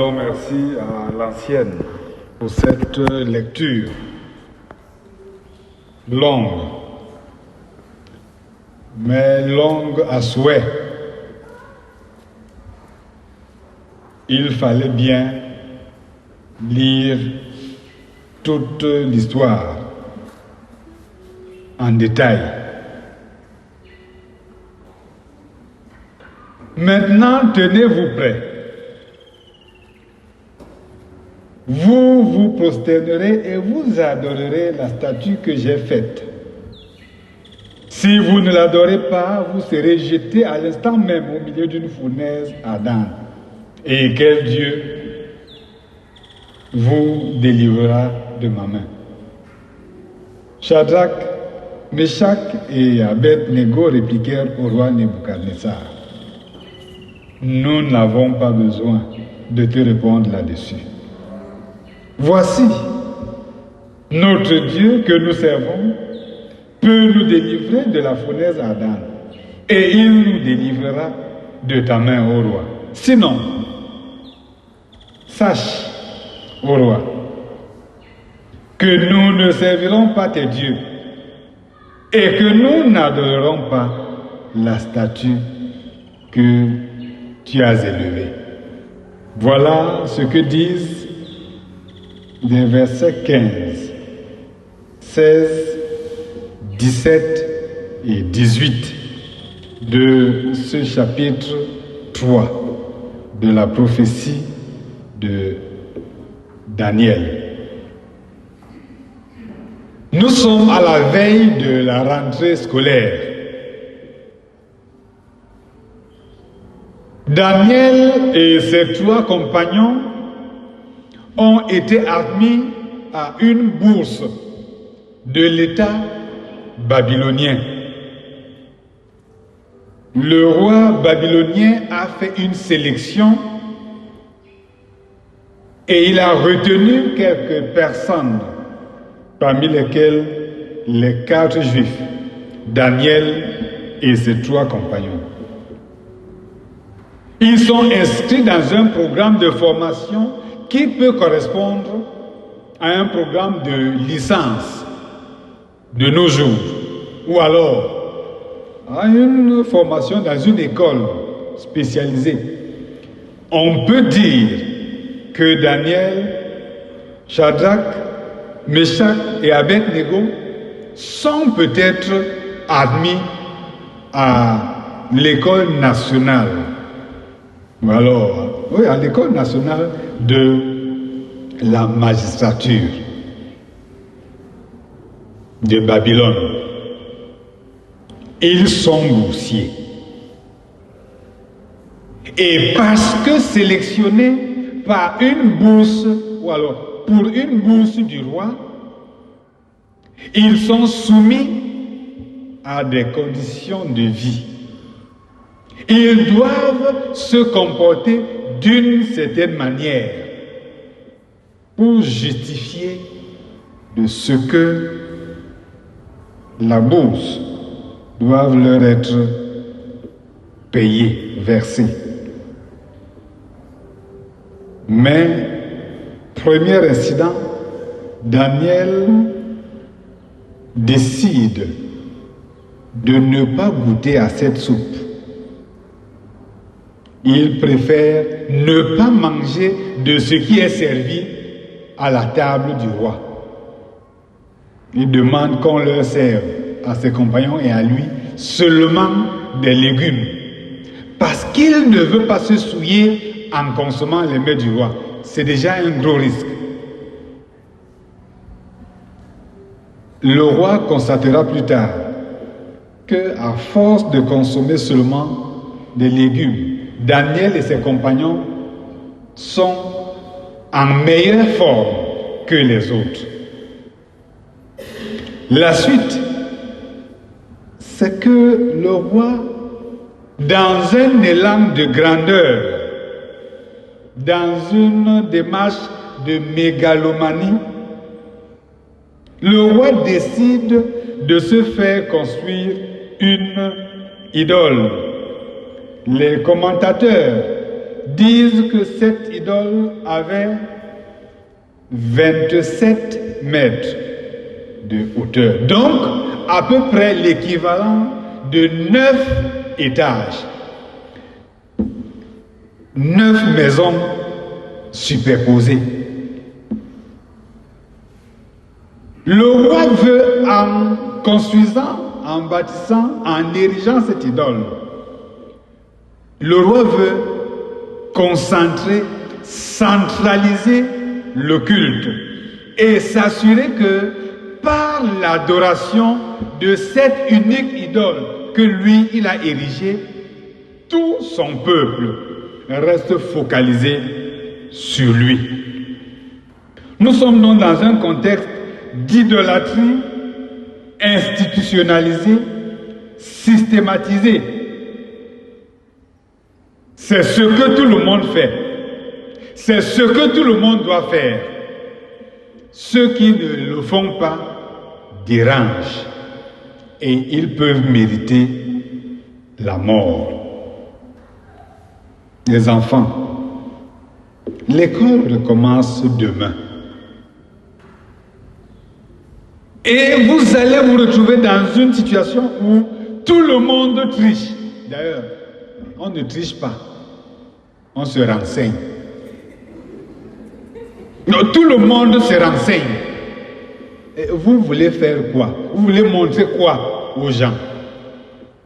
rendons merci à l'ancienne pour cette lecture longue, mais longue à souhait. Il fallait bien lire toute l'histoire en détail. Maintenant, tenez-vous prêts. Vous vous prosternerez et vous adorerez la statue que j'ai faite. Si vous ne l'adorez pas, vous serez jeté à l'instant même au milieu d'une fournaise ardente. Et quel Dieu vous délivrera de ma main. Shadrach, Meshach et Abed-Nego répliquèrent au roi Nebuchadnezzar. Nous n'avons pas besoin de te répondre là-dessus. Voici, notre Dieu que nous servons peut nous délivrer de la fournaise ardente et il nous délivrera de ta main, ô roi. Sinon, sache, ô roi, que nous ne servirons pas tes dieux et que nous n'adorerons pas la statue que tu as élevée. Voilà ce que disent les versets 15, 16, 17 et 18 de ce chapitre 3 de la prophétie de Daniel. Nous sommes à la veille de la rentrée scolaire. Daniel et ses 3 compagnons ont été admis à une bourse de l'État babylonien. Le roi babylonien a fait une sélection et il a retenu quelques personnes, parmi lesquelles les 4 juifs, Daniel et ses 3 compagnons. Ils sont inscrits dans un programme de formation qui peut correspondre à un programme de licence de nos jours, ou alors à une formation dans une école spécialisée. On peut dire que Daniel, Shadrach, Meshach et Abed-Nego sont peut-être admis à l'école nationale, ou alors, oui, à l'école nationale de la magistrature de Babylone. Ils sont boursiers. Et parce que sélectionnés par une bourse, ou alors pour une bourse du roi, ils sont soumis à des conditions de vie. Ils doivent se comporter d'une certaine manière pour justifier de ce que la bourse doit leur être payée, versée. Mais, premier incident, Daniel décide de ne pas goûter à cette soupe. Il préfère ne pas manger de ce qui est servi à la table du roi. Il demande qu'on leur serve à ses compagnons et à lui seulement des légumes. Parce qu'il ne veut pas se souiller en consommant les mets du roi. C'est déjà un gros risque. Le roi constatera plus tard qu'à force de consommer seulement des légumes, Daniel et ses compagnons sont en meilleure forme que les autres. La suite, c'est que le roi, dans un élan de grandeur, dans une démarche de mégalomanie, le roi décide de se faire construire une idole. Les commentateurs disent que cette idole avait 27 mètres de hauteur. Donc, à peu près l'équivalent de 9 étages. 9 maisons superposées. Le roi veut, en construisant, en bâtissant, en érigeant cette idole, le roi veut concentrer, centraliser le culte et s'assurer que par l'adoration de cette unique idole que lui, il a érigée, tout son peuple reste focalisé sur lui. Nous sommes donc dans un contexte d'idolâtrie institutionnalisée, systématisée. C'est ce que tout le monde fait. C'est ce que tout le monde doit faire. Ceux qui ne le font pas dérangent et ils peuvent mériter la mort. Les enfants, l'école recommence demain. Et vous allez vous retrouver dans une situation où tout le monde triche. D'ailleurs, on ne triche pas, on se renseigne. Non, tout le monde se renseigne. Et vous voulez faire quoi? Vous voulez montrer quoi aux gens?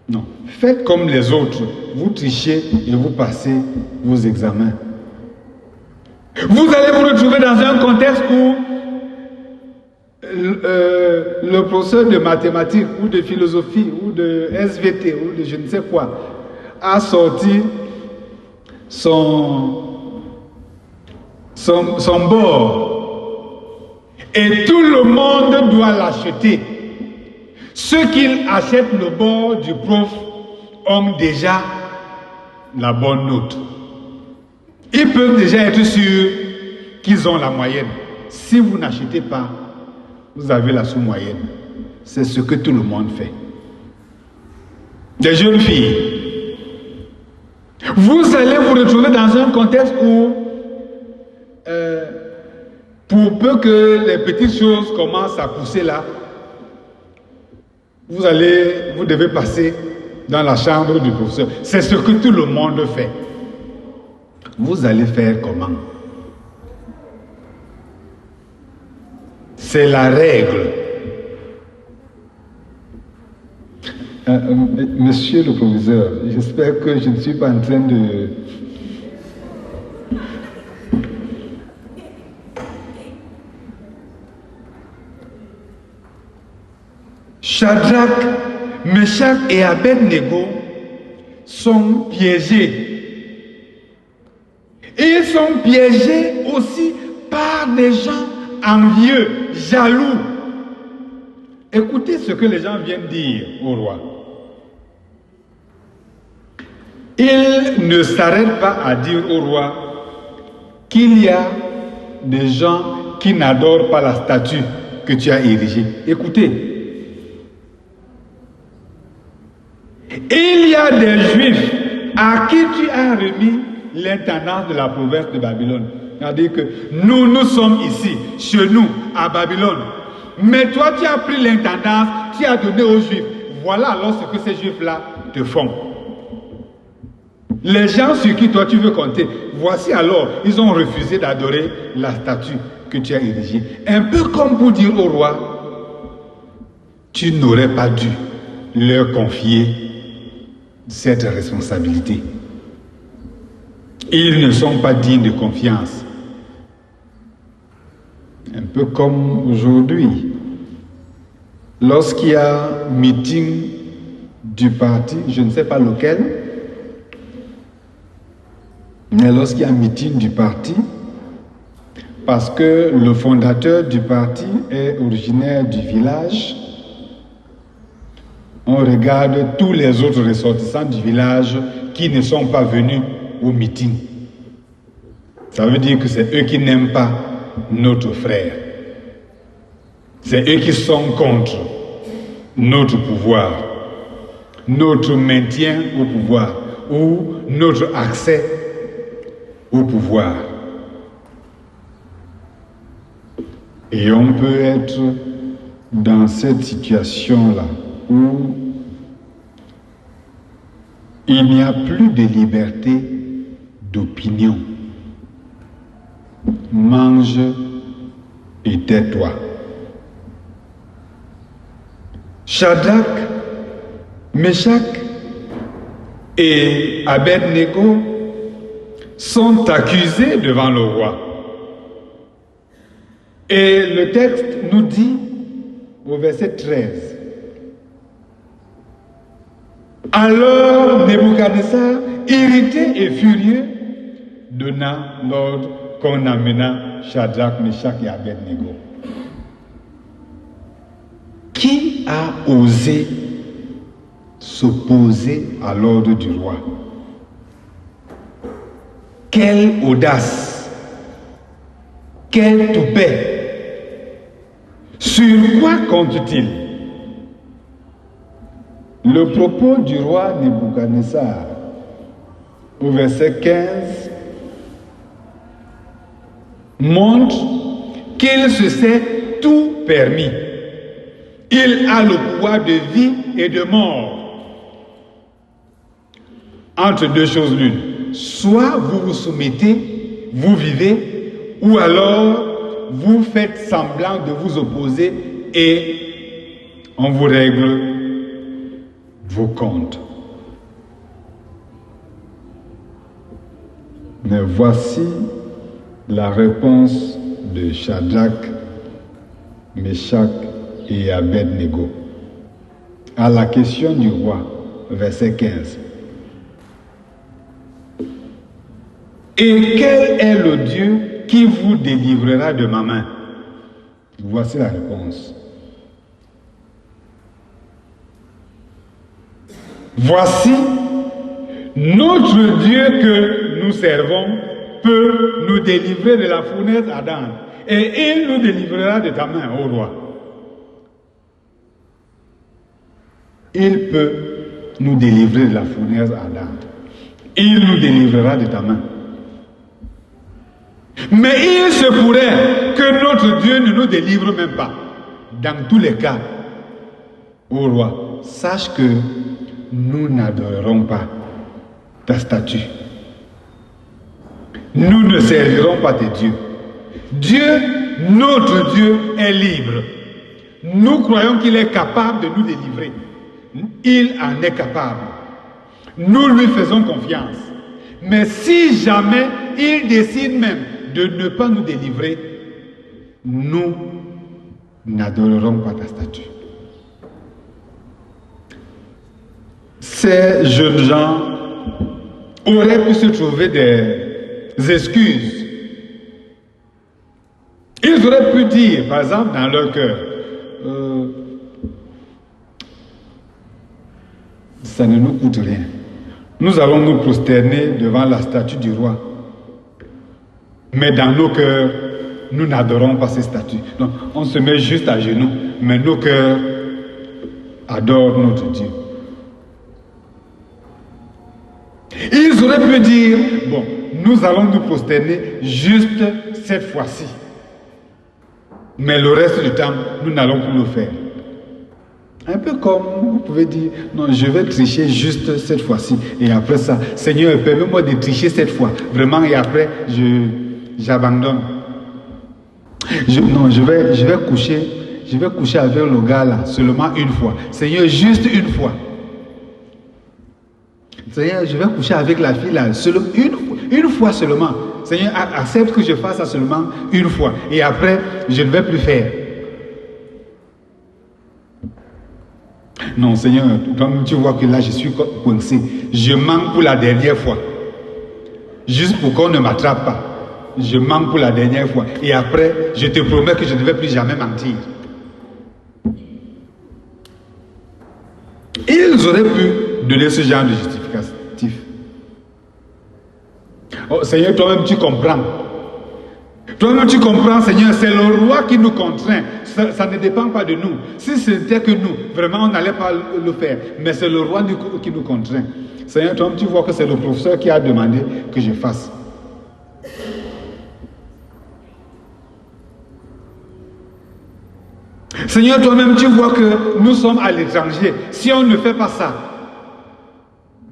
Non, faites comme les autres. Vous trichez et vous passez vos examens. Vous allez vous retrouver dans un contexte où le professeur de mathématiques ou de philosophie ou de SVT ou de je ne sais quoi a sorti son bord et tout le monde doit l'acheter. Ceux qui achètent le bord du prof ont déjà la bonne note. Ils peuvent déjà être sûrs qu'ils ont la moyenne. Si vous n'achetez pas, vous avez la sous-moyenne. C'est ce que tout le monde fait. Des jeunes filles, vous allez vous retrouver dans un contexte où pour peu que les petites choses commencent à pousser là, vous devez passer dans la chambre du professeur. C'est ce que tout le monde fait. Vous allez faire comment? C'est la règle. Monsieur le proviseur, j'espère que je ne suis pas en train de... Shadrach, Meshach et Abednego sont piégés. Et ils sont piégés aussi par des gens envieux, jaloux. Écoutez ce que les gens viennent dire au roi. Ils ne s'arrêtent pas à dire au roi qu'il y a des gens qui n'adorent pas la statue que tu as érigée. Écoutez. Il y a des Juifs à qui tu as remis l'intendance de la province de Babylone. C'est-à-dire que nous sommes ici, chez nous, à Babylone. Mais toi, tu as pris l'intendance, tu as donné aux Juifs. Voilà alors ce que ces Juifs-là te font. Les gens sur qui toi tu veux compter, voici alors, ils ont refusé d'adorer la statue que tu as érigée. Un peu comme pour dire au roi, tu n'aurais pas dû leur confier cette responsabilité. Ils ne sont pas dignes de confiance. Un peu comme aujourd'hui, lorsqu'il y a meeting du parti, je ne sais pas lequel, mais lorsqu'il y a meeting du parti, parce que le fondateur du parti est originaire du village, on regarde tous les autres ressortissants du village qui ne sont pas venus au meeting. Ça veut dire que c'est eux qui n'aiment pas notre frère. C'est eux qui sont contre notre pouvoir, notre maintien au pouvoir ou notre accès au pouvoir. Et on peut être dans cette situation-là où il n'y a plus de liberté d'opinion. Mange et tais-toi. Shadrach, Meshach et Abednego sont accusés devant le roi. Et le texte nous dit au verset 13, alors Nebuchadnezzar, irrité et furieux, donna l'ordre qu'on amena Shadrach, Meshach et Abednego. Qui a osé s'opposer à l'ordre du roi? Quelle audace! Quel toupet! Sur quoi compte-t-il? Le propos du roi Nebuchadnezzar au verset 15 montre qu'il se sait tout permis. Il a le pouvoir de vie et de mort. Entre deux choses l'une. Soit vous vous soumettez, vous vivez, ou alors vous faites semblant de vous opposer et on vous règle vos comptes. Mais voici la réponse de Shadrach, Meshach et Abednego à la question du roi, verset 15. Et quel est le Dieu qui vous délivrera de ma main? Voici la réponse. Voici, notre Dieu que nous servons peut nous délivrer de la fournaise ardente, et il nous délivrera de ta main, ô roi. Il peut nous délivrer de la fournaise ardente. Il nous délivrera de ta main. Mais il se pourrait que notre Dieu ne nous délivre même pas. Dans tous les cas, ô roi, sache que nous n'adorerons pas ta statue. Nous ne servirons pas tes dieux. Dieu, notre Dieu, est libre. Nous croyons qu'il est capable de nous délivrer. Il en est capable. Nous lui faisons confiance. Mais si jamais il décide même de ne pas nous délivrer, nous n'adorerons pas ta statue. Ces jeunes gens auraient pu se trouver des excuses. Ils auraient pu dire, par exemple, dans leur cœur, ça ne nous coûte rien. Nous allons nous prosterner devant la statue du roi. Mais dans nos cœurs, nous n'adorons pas ces statues. Donc, on se met juste à genoux, mais nos cœurs adorent notre Dieu. Ils auraient pu dire, bon, nous allons nous prosterner juste cette fois-ci. Mais le reste du temps, nous n'allons plus le faire. Un peu comme vous pouvez dire, non, je vais tricher juste cette fois-ci. Et après ça, Seigneur, permets-moi de tricher cette fois. Vraiment, et après, j'abandonne. Non, je vais coucher avec le gars là, seulement une fois. Seigneur, juste une fois. Seigneur, je vais coucher avec la fille là, une fois seulement. Seigneur, accepte que je fasse ça seulement une fois. Et après, je ne vais plus faire. Non, Seigneur, comme tu vois que là, je suis coincé. Je manque pour la dernière fois. Juste pour qu'on ne m'attrape pas. Je manque pour la dernière fois. Et après, je te promets que je ne vais plus jamais mentir. Ils auraient pu donner ce genre de justificatif. Oh, Seigneur, toi-même tu comprends. Toi-même tu comprends, Seigneur, c'est le roi qui nous contraint. Ça ne dépend pas de nous. Si c'était que nous, vraiment on n'allait pas le faire. Mais c'est le roi qui nous contraint. Seigneur, toi-même tu vois que c'est le professeur qui a demandé que je fasse. Seigneur, toi-même, tu vois que nous sommes à l'étranger. Si on ne fait pas ça,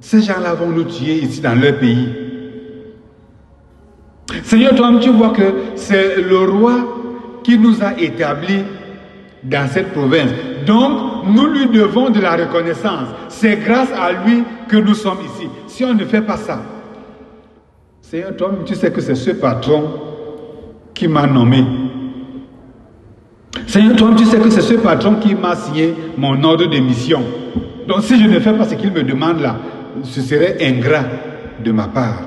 ces gens-là vont nous tuer ici dans leur pays. Seigneur, toi-même, tu vois que c'est le roi qui nous a établis dans cette province. Donc, nous lui devons de la reconnaissance. C'est grâce à lui que nous sommes ici. Si on ne fait pas ça, Seigneur, toi-même, tu sais que c'est ce patron qui m'a nommé. Seigneur, toi-même, tu sais que c'est ce patron qui m'a signé mon ordre de mission. Donc, si je ne fais pas ce qu'il me demande là, ce serait ingrat de ma part.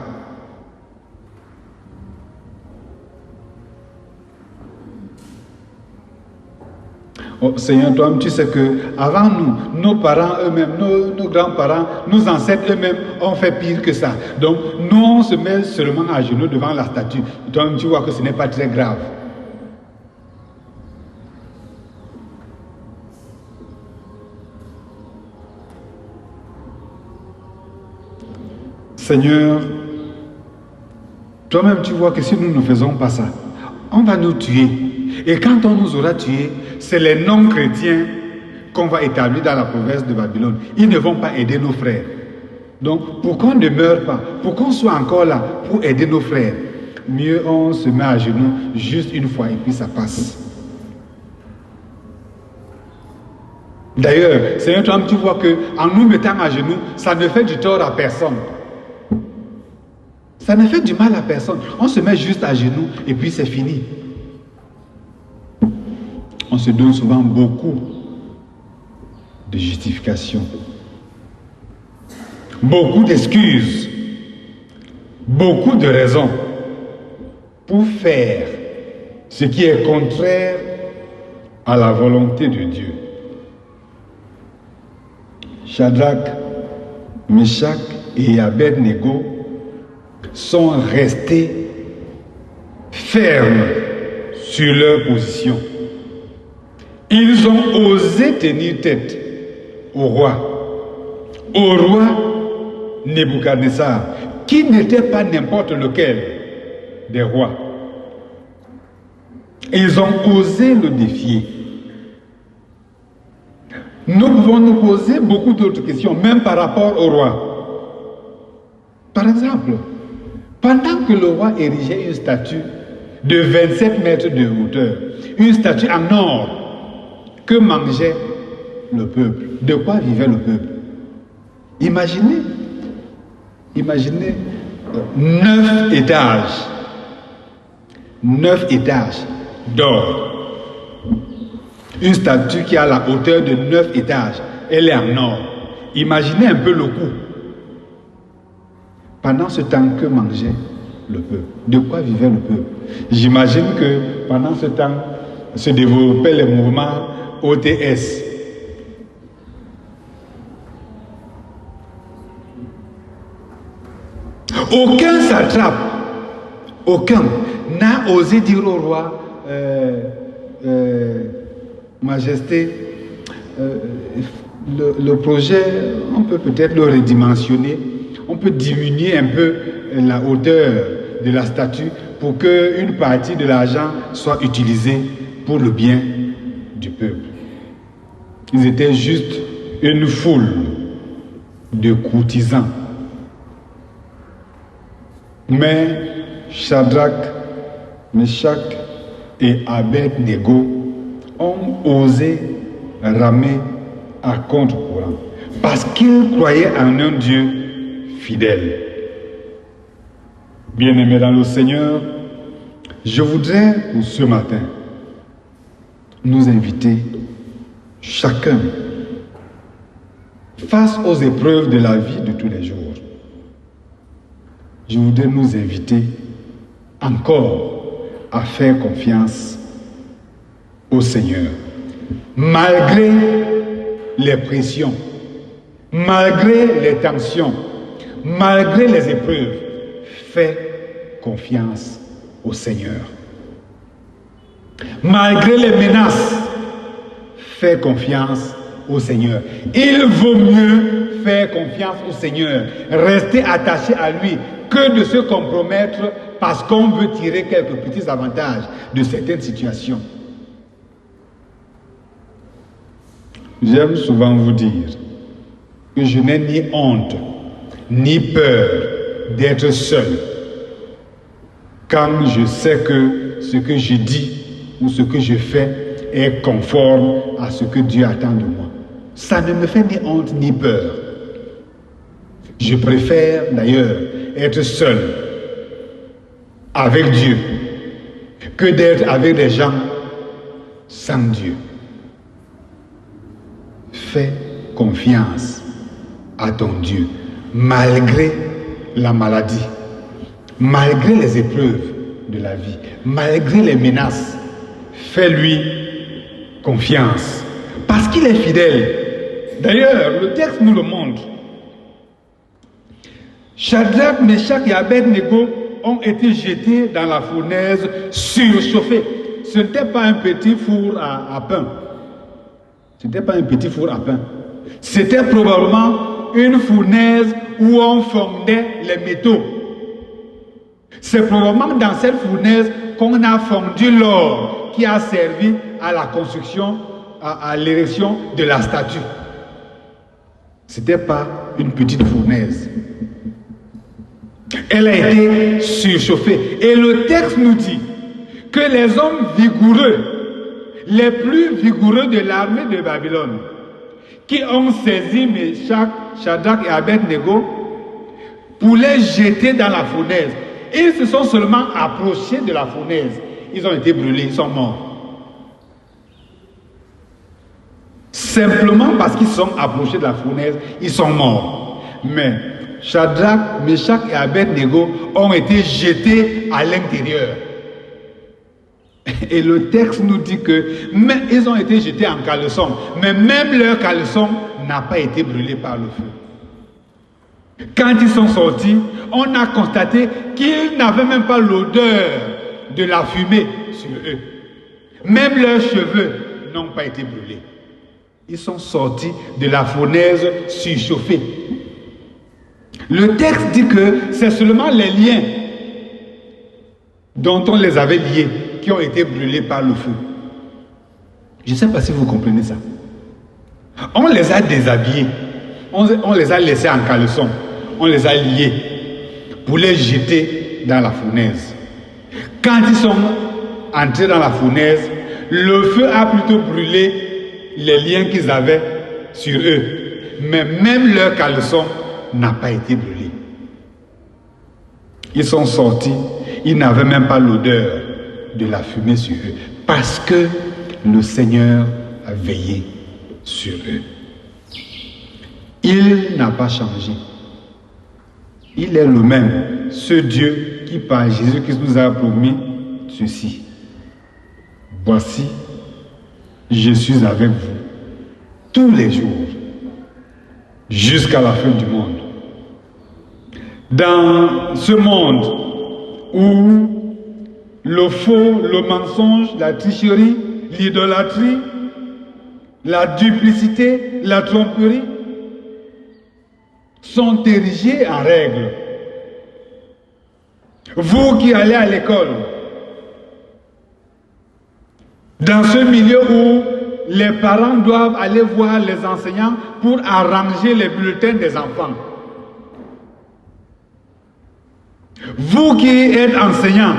Oh, Seigneur, toi-même, tu sais que avant nous, nos parents eux-mêmes, nos grands-parents, nos ancêtres eux-mêmes ont fait pire que ça. Donc, nous, on se met seulement à genoux devant la statue. Toi-même, tu vois que ce n'est pas très grave. Seigneur, toi-même, tu vois que si nous ne faisons pas ça, on va nous tuer. Et quand on nous aura tués, c'est les non-chrétiens qu'on va établir dans la province de Babylone. Ils ne vont pas aider nos frères. Donc, pour qu'on ne meure pas, pour qu'on soit encore là, pour aider nos frères, mieux on se met à genoux juste une fois et puis ça passe. D'ailleurs, Seigneur, toi-même, tu vois qu'en nous mettant à genoux, ça ne fait du tort à personne. Ça ne fait du mal à personne. On se met juste à genoux et puis c'est fini. On se donne souvent beaucoup de justifications, beaucoup d'excuses, beaucoup de raisons pour faire ce qui est contraire à la volonté de Dieu. Shadrach, Meshach et Abed-Nego sont restés fermes sur leur position. Ils ont osé tenir tête au roi Nebuchadnezzar, qui n'était pas n'importe lequel des rois. Ils ont osé le défier. Nous pouvons nous poser beaucoup d'autres questions, même par rapport au roi. Par exemple, pendant que le roi érigeait une statue de 27 mètres de hauteur, une statue en or, que mangeait le peuple? De quoi vivait le peuple? Imaginez 9 étages. 9 étages d'or. Une statue qui a la hauteur de 9 étages. Elle est en or. Imaginez un peu le coût. Pendant ce temps, que mangeait le peuple? De quoi vivait le peuple? J'imagine que pendant ce temps se développaient les mouvements OTS. Aucun satrape, aucun n'a osé dire au roi, Majesté, le projet, on peut peut-être le redimensionner, on peut diminuer un peu la hauteur de la statue pour qu'une partie de l'argent soit utilisée pour le bien du peuple. Ils étaient juste une foule de courtisans. Mais Shadrach, Meshach et Abed-Nego ont osé ramer à contre-courant parce qu'ils croyaient en un Dieu fidèle. Bien-aimés dans le Seigneur, je voudrais pour ce matin nous inviter chacun face aux épreuves de la vie de tous les jours. Je voudrais nous inviter encore à faire confiance au Seigneur. Malgré les pressions, malgré les tensions, malgré les épreuves, fais confiance au Seigneur. Malgré les menaces, fais confiance au Seigneur. Il vaut mieux faire confiance au Seigneur, rester attaché à lui, que de se compromettre parce qu'on veut tirer quelques petits avantages de certaines situations. J'aime souvent vous dire que je n'ai ni honte, ni peur d'être seul quand je sais que ce que je dis ou ce que je fais est conforme à ce que Dieu attend de moi. Ça ne me fait ni honte ni peur. Je préfère d'ailleurs être seul avec Dieu que d'être avec des gens sans Dieu. Fais confiance à ton Dieu malgré la maladie, malgré les épreuves de la vie, malgré les menaces. Fais-lui confiance parce qu'il est fidèle. D'ailleurs, le texte nous le montre. Shadrach, Meshach et Abed-Nego ont été jetés dans la fournaise surchauffée. Ce n'était pas un petit four à pain. Ce n'était pas un petit four à pain. C'était probablement une fournaise où on fondait les métaux. C'est probablement dans cette fournaise qu'on a fondu l'or qui a servi à la construction, à l'érection de la statue. Ce n'était pas une petite fournaise. Elle a été surchauffée. Et le texte nous dit que les hommes vigoureux, les plus vigoureux de l'armée de Babylone, qui ont saisi Meshach, Shadrach et Abed-Nego pour les jeter dans la fournaise, ils se sont seulement approchés de la fournaise. Ils ont été brûlés, ils sont morts. Simplement parce qu'ils sont approchés de la fournaise, ils sont morts. Mais Shadrach, Meshach et Abed-Nego ont été jetés à l'intérieur. Et le texte nous dit que ils ont été jetés en caleçon, mais même leur caleçon n'a pas été brûlé par le feu. Quand ils sont sortis, on a constaté qu'ils n'avaient même pas l'odeur de la fumée sur eux. Même leurs cheveux n'ont pas été brûlés. Ils sont sortis de la fournaise surchauffée. Le texte dit que c'est seulement les liens dont on les avait liés qui ont été brûlés par le feu. Je ne sais pas si vous comprenez ça. On les a déshabillés, on les a laissés en caleçon, on les a liés pour les jeter dans la fournaise. Quand ils sont entrés dans la fournaise, le feu a plutôt brûlé les liens qu'ils avaient sur eux, mais même leur caleçon n'a pas été brûlé. Ils sont sortis, ils n'avaient même pas l'odeur de la fumée sur eux, parce que le Seigneur a veillé sur eux. Il n'a pas changé. Il est le même, ce Dieu qui par Jésus-Christ nous a promis ceci. Voici, je suis avec vous tous les jours, jusqu'à la fin du monde. Dans ce monde où le faux, le mensonge, la tricherie, l'idolâtrie, la duplicité, la tromperie sont érigés en règle. Vous qui allez à l'école, dans ce milieu où les parents doivent aller voir les enseignants pour arranger les bulletins des enfants. Vous qui êtes enseignant,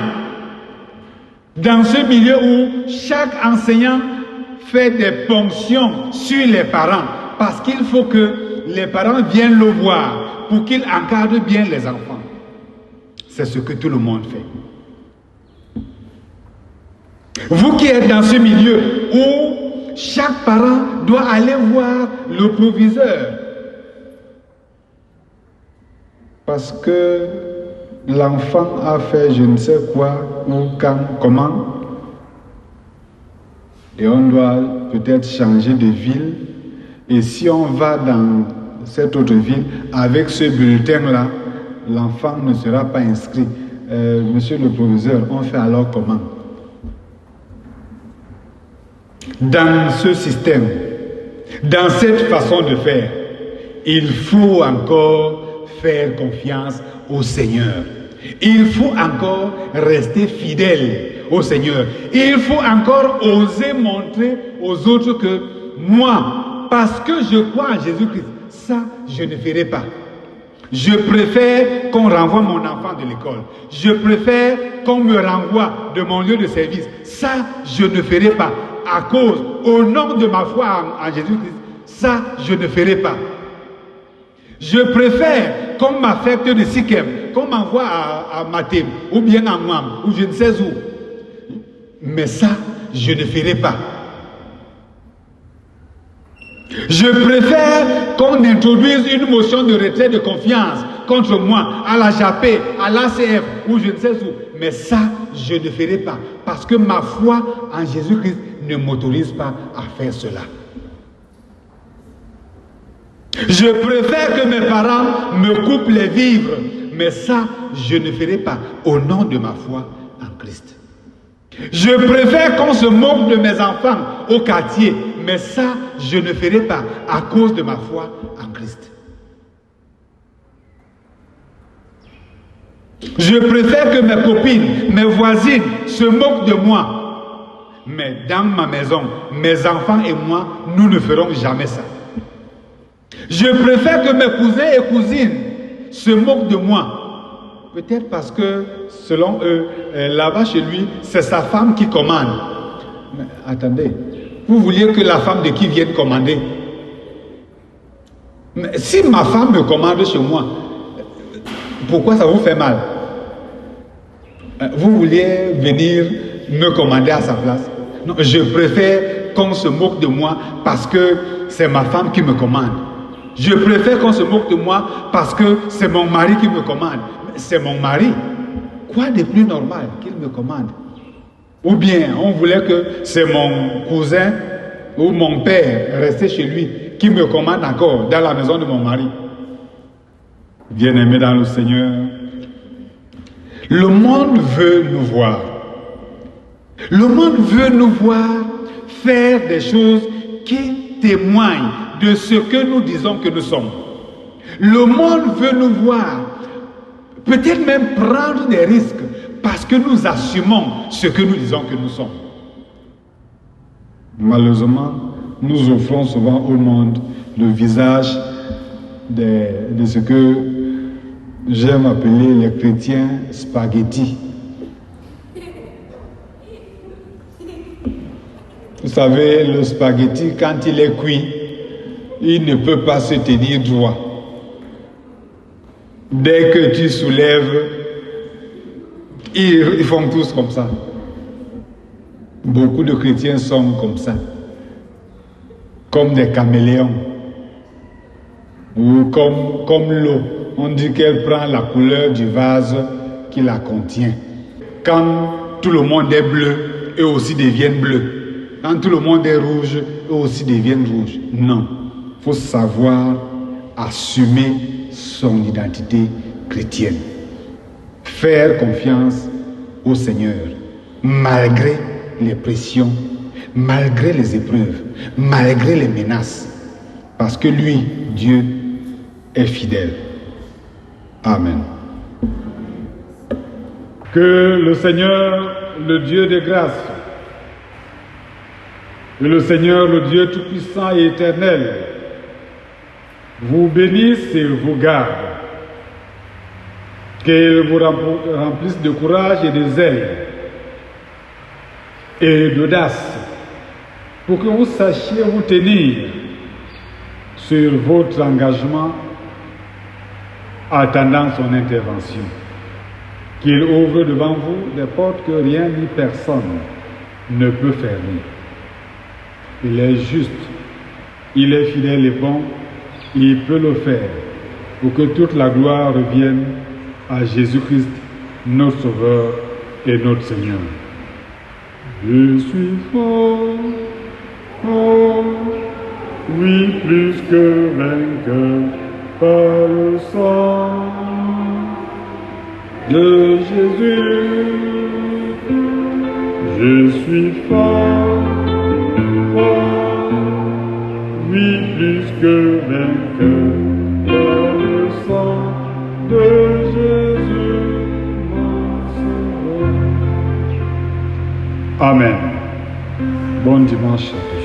dans ce milieu où chaque enseignant fait des ponctions sur les parents, parce qu'il faut que les parents viennent le voir pour qu'il encadre bien les enfants. C'est ce que tout le monde fait. Vous qui êtes dans ce milieu où chaque parent doit aller voir le proviseur, parce que l'enfant a fait je ne sais quoi, ou quand, comment, et on doit peut-être changer de ville, et si on va dans cette autre ville, avec ce bulletin-là, l'enfant ne sera pas inscrit. Monsieur le proviseur, on fait alors comment? Dans ce système, dans cette façon de faire, il faut encore faire confiance au Seigneur. Il faut encore rester fidèle au Seigneur. Il faut encore oser montrer aux autres que moi, parce que je crois en Jésus-Christ, ça, je ne ferai pas. Je préfère qu'on renvoie mon enfant de l'école. Je préfère qu'on me renvoie de mon lieu de service. Ça, je ne ferai pas. À cause, au nom de ma foi en Jésus-Christ, ça, je ne ferai pas. Je préfère qu'on m'affecte de Sikem, qu'on m'envoie à Matem, ou bien à Mwam, ou je ne sais où. Mais ça, je ne ferai pas. Je préfère qu'on introduise une motion de retrait de confiance contre moi, à la JAP, à l'ACF, ou je ne sais où. Mais ça, je ne ferai pas. Parce que ma foi en Jésus-Christ ne m'autorise pas à faire cela. Je préfère que mes parents me coupent les vivres. Mais ça, je ne ferai pas au nom de ma foi en Christ. Je préfère qu'on se moque de mes enfants au quartier. Mais ça, je ne ferai pas à cause de ma foi en Christ. Je préfère que mes copines, mes voisines se moquent de moi. Mais dans ma maison, mes enfants et moi, nous ne ferons jamais ça. Je préfère que mes cousins et cousines se moquent de moi. Peut-être parce que, selon eux, là-bas chez lui, c'est sa femme qui commande. Mais attendez, vous vouliez que la femme de qui vienne commander? Mais si ma femme me commande chez moi, pourquoi ça vous fait mal? Vous vouliez venir me commander à sa place? Non, je préfère qu'on se moque de moi parce que c'est ma femme qui me commande. Je préfère qu'on se moque de moi parce que c'est mon mari qui me commande. C'est mon mari. Quoi de plus normal qu'il me commande? Ou bien on voulait que c'est mon cousin ou mon père resté chez lui qui me commande encore dans la maison de mon mari. Bien-aimés dans le Seigneur, le monde veut nous voir. Le monde veut nous voir faire des choses qui témoignent de ce que nous disons que nous sommes. Le monde veut nous voir, peut-être même prendre des risques, parce que nous assumons ce que nous disons que nous sommes. Malheureusement, nous offrons souvent au monde le visage de ce que j'aime appeler les chrétiens spaghettis. Vous savez, le spaghetti, quand il est cuit, il ne peut pas se tenir droit. Dès que tu soulèves, ils font tous comme ça. Beaucoup de chrétiens sont comme ça, comme des caméléons, ou comme l'eau. On dit qu'elle prend la couleur du vase qui la contient. Quand tout le monde est bleu, eux aussi deviennent bleus. Quand tout le monde est rouge, eux aussi deviennent rouges. Non. Il faut savoir assumer son identité chrétienne. Faire confiance au Seigneur, malgré les pressions, malgré les épreuves, malgré les menaces. Parce que lui, Dieu, est fidèle. Amen. Que le Seigneur, le Dieu de grâce, que le Seigneur, le Dieu tout-puissant et éternel, vous bénisse et vous garde. Qu'il vous remplisse de courage et de zèle et d'audace pour que vous sachiez vous tenir sur votre engagement attendant son intervention. Qu'il ouvre devant vous des portes que rien ni personne ne peut fermer. Il est juste, il est fidèle et bon, il peut le faire pour que toute la gloire revienne à Jésus-Christ, notre Sauveur et notre Seigneur. Je suis fort, oh, oui, plus que vainqueur par le sang de Jésus. Je suis fort, fort, oui, plus que vainqueur par le sang de Jésus, mon Sauveur. Amen. Bon dimanche à tous.